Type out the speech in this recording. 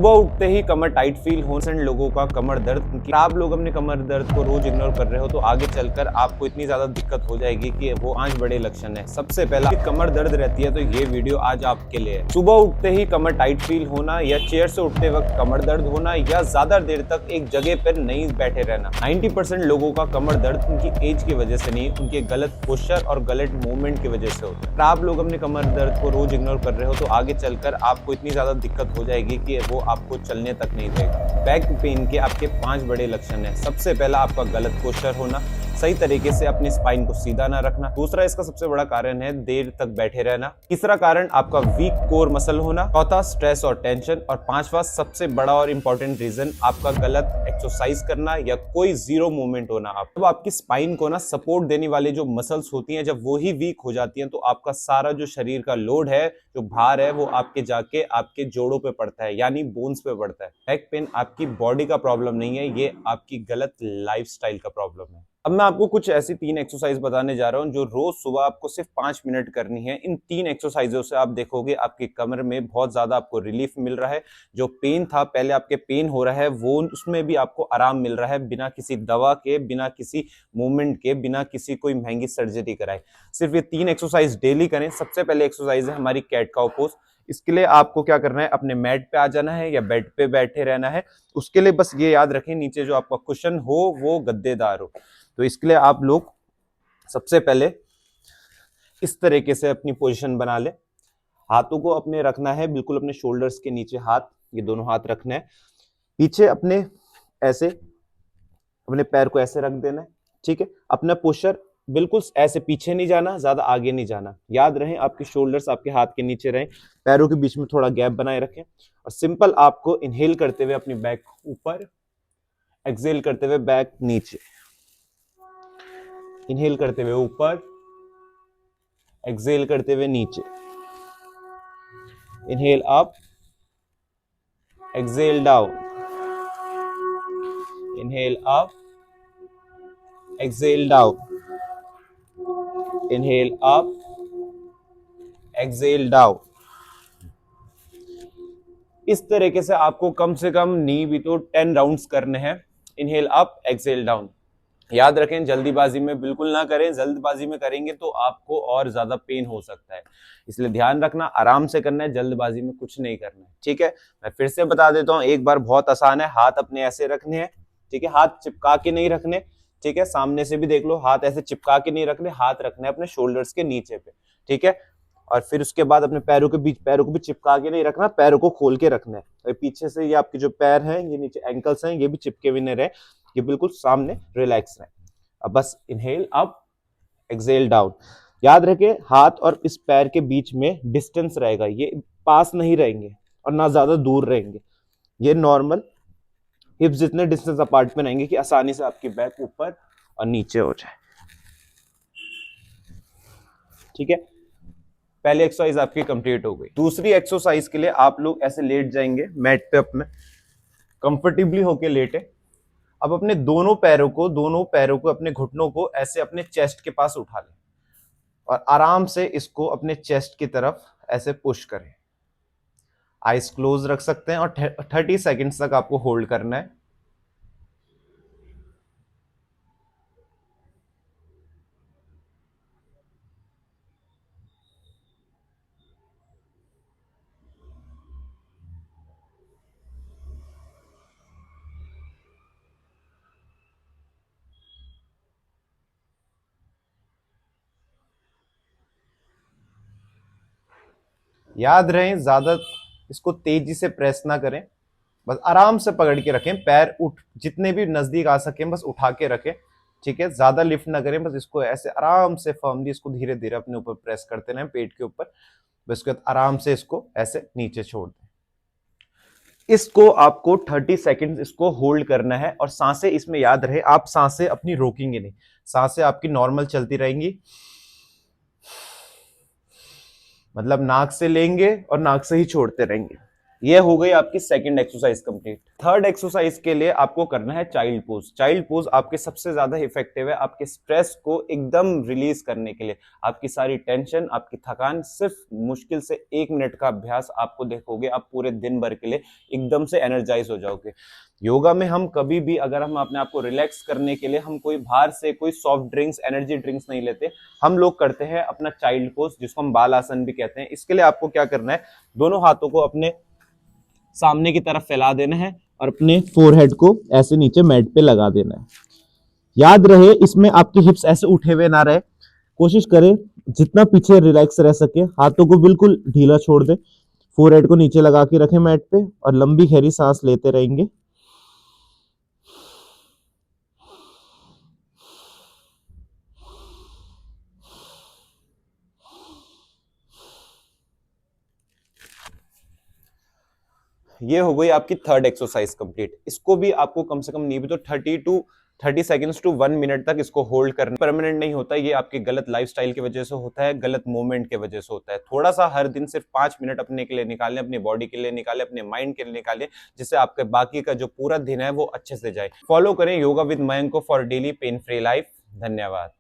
सुबह उठते ही कमर tight feel हो, लोगों का कमर दर्द। आप लोग अपने कमर दर्द को रोज इग्नोर कर रहे हो तो आगे चलकर आपको इतनी ज्यादा दिक्कत हो जाएगी कि वो 5 बड़े लक्षण है। सबसे पहला, कमर दर्द रहती है तो ये वीडियो आज आपके लिए है। सुबह उठते ही कमर टाइट फील होना, या चेयर से उठते वक्त कमर दर्द होना, या ज्यादा देर तक एक जगह पर नहीं बैठे रहना। 90% लोगों का कमर दर्द उनकी एज की वजह से नहीं, उनके गलत पोस्चर और गलत मूवमेंट की वजह से होता है। आप लोग अपने कमर दर्द को रोज इग्नोर कर रहे हो तो आगे चलकर आपको इतनी ज्यादा दिक्कत हो जाएगी कि वो आपको चलने तक नहीं देगा। बैक पेन के आपके 5 बड़े लक्षण हैं। सबसे पहला, आपका गलत पोस्चर होना, सही तरीके से अपनी स्पाइन को सीधा ना रखना। दूसरा, इसका सबसे बड़ा कारण है देर तक बैठे रहना। तीसरा कारण, आपका वीक कोर मसल होना। चौथा, स्ट्रेस और टेंशन। और पांचवा, सबसे बड़ा और इंपॉर्टेंट रीजन, आपका गलत एक्सरसाइज करना या कोई जीरो मूवमेंट होना। जब आपकी स्पाइन को ना सपोर्ट देने वाली जो मसल्स होती हैं, जब वो ही वीक हो जाती हैं तो आपका सारा जो शरीर का लोड है, जो भार है, वो आपके जाके आपके जोड़ों पे पड़ता है, यानी बोन्स पे पड़ता है। बैक पेन आपकी बॉडी का प्रॉब्लम नहीं है, ये आपकी गलत लाइफस्टाइल का प्रॉब्लम है। अब मैं आपको कुछ ऐसी 3 एक्सरसाइज बताने जा रहा हूं जो रोज सुबह आपको सिर्फ 5 मिनट करनी है। इन 3 एक्सरसाइजों से आप देखोगे आपकी कमर में बहुत ज्यादा आपको रिलीफ मिल रहा है। जो पेन था, पहले आपके पेन हो रहा है, वो उसमें भी आपको आराम मिल रहा है, बिना किसी दवा के, बिना किसी मूवमेंट के, बिना किसी कोई महंगी सर्जरी कराए। सिर्फ ये 3 एक्सरसाइज डेली करें। सबसे पहले एक्सरसाइज है हमारी कैट काउ पोज। इसके लिए आपको क्या करना है, अपने मैट पे आ जाना है या बेड पे बैठे रहना है। उसके लिए बस ये याद रखें, नीचे जो आपका कुशन हो वो गद्देदार हो। तो इसके लिए आप लोग सबसे पहले इस तरीके से अपनी पोजीशन बना ले। हाथों को अपने रखना है बिल्कुल अपने शोल्डर्स के नीचे, हाथ, ये दोनों हाथ रखने हैं। पीछे अपने ऐसे अपने पैर को ऐसे रख देना है, ठीक है। अपना पोस्चर बिल्कुल ऐसे पीछे नहीं जाना, ज्यादा आगे नहीं जाना। याद रहे आपके शोल्डर्स आपके हाथ के नीचे रहें, पैरों के बीच में थोड़ा गैप बनाए रखें। और सिंपल आपको इनहेल करते हुए अपनी बैक ऊपर, एक्सहेल करते हुए बैक नीचे। इनहेल करते हुए ऊपर, एक्सहेल करते हुए नीचे। Inhale up, exhale down. Inhale up, exhale down. Inhale up, exhale down. इस तरीके से आपको कम से कम नी भी तो 10 राउंड्स करने हैं। Inhale up, exhale down. याद रखें, जल्दीबाजी में बिल्कुल ना करें। जल्दबाजी में करेंगे तो आपको और ज्यादा पेन हो सकता है, इसलिए ध्यान रखना, आराम से करना है, जल्दबाजी में कुछ नहीं करना है, ठीक है। मैं फिर से बता देता हूं एक बार, बहुत आसान है। हाथ अपने ऐसे रखने हैं, ठीक है, हाथ चिपका के नहीं रखने, ठीक है। सामने से भी देख लो, हाथ ऐसे चिपका के नहीं रखने, हाथ रखने अपने शोल्डर्स के नीचे पे, ठीक है। और फिर उसके बाद अपने पैरों के बीच, पैरों को भी चिपका के नहीं रखना, पैरों को खोल के रखना है। और पीछे से ये आपके जो पैर हैं, ये नीचे एंकल्स हैं, ये भी चिपके हुए नहीं रहे, ये बिल्कुल सामने रिलैक्स रहे। अब बस इनहेल अप, एक्सहेल डाउन। याद रखें, हाथ और इस पैर के बीच में डिस्टेंस रहेगा, ये पास नहीं रहेंगे और ना ज्यादा दूर रहेंगे। ये नॉर्मल हिप्स जितने डिस्टेंस अपार्ट में रहेंगे कि आसानी से आपकी बैक ऊपर और नीचे हो जाए, ठीक है। पहले एक्सरसाइज आपकी कंप्लीट हो गई। दूसरी एक्सरसाइज के लिए आप लोग ऐसे लेट जाएंगे मैट पे, अपने कंफर्टेबली होके लेटे। अब अपने दोनों पैरों को अपने घुटनों को ऐसे अपने चेस्ट के पास उठा लें और आराम से इसको अपने चेस्ट की तरफ ऐसे पुश करें। आइज क्लोज रख सकते हैं और 30 सेकेंड्स तक आपको होल्ड करना है। याद रहे, ज्यादा इसको तेजी से प्रेस ना करें, बस आराम से पकड़ के रखें। पैर उठ जितने भी नजदीक आ सके बस उठा के रखें, ठीक है। ज्यादा लिफ्ट ना करें, बस इसको ऐसे आराम से फर्मली इसको धीरे धीरे अपने ऊपर प्रेस करते रहें, पेट के ऊपर। बस उसके बाद आराम से इसको ऐसे नीचे छोड़ दें। इसको आपको 30 सेकंड इसको होल्ड करना है। और सांसें इसमें याद रहे, आप सांसें अपनी रोकेंगे नहीं, सांसें आपकी नॉर्मल चलती रहेंगी। मतलब नाक से लेंगे और नाक से ही छोड़ते रहेंगे, ये हो गई आपकी second exercise complete. Third exercise के लिए आपको करना है चाइल्ड पोज। चाइल्ड पोज आपके सबसे ज्यादा इफेक्टिव है आपके स्ट्रेस को एकदम रिलीज करने के लिए। आपकी सारी टेंशन, आपकी थकान, सिर्फ मुश्किल से 1 मिनट का अभ्यास आपको देखोगे आप पूरे दिन भर के लिए एकदम से एनर्जाइज हो जाओगे। योगा में हम कभी भी अगर हम अपने आप को रिलैक्स करने के लिए हम कोई बाहर से कोई सॉफ्ट ड्रिंक्स, एनर्जी ड्रिंक्स नहीं लेते। हम लोग करते हैं अपना चाइल्ड पोज, जिसको हम बाल आसन भी कहते हैं। इसके लिए आपको क्या करना है, दोनों हाथों को अपने सामने की तरफ फैला देना है और अपने फोरहेड को ऐसे नीचे मैट पे लगा देना है। याद रहे इसमें आपके हिप्स ऐसे उठे हुए ना रहे, कोशिश करें जितना पीछे रिलैक्स रह सके, हाथों को बिल्कुल ढीला छोड़ दे, फोरहेड को नीचे लगा के रखें मैट पे और लंबी गहरी सांस लेते रहेंगे। ये हो गई आपकी थर्ड एक्सरसाइज कंप्लीट। इसको भी आपको कम से कम नहीं भी तो 30 सेकंड्स टू 1 मिनट तक इसको होल्ड करना। परमानेंट नहीं होता, ये आपके गलत लाइफस्टाइल की वजह से होता है, गलत मूवमेंट की वजह से होता है। थोड़ा सा हर दिन सिर्फ 5 मिनट अपने के लिए निकालें, अपनी बॉडी के लिए निकालें, अपने माइंड के लिए निकालें, जिससे आपके बाकी का जो पूरा दिन है वो अच्छे से जाए। फॉलो करें योगा विद मयंक को for daily pain free life. धन्यवाद।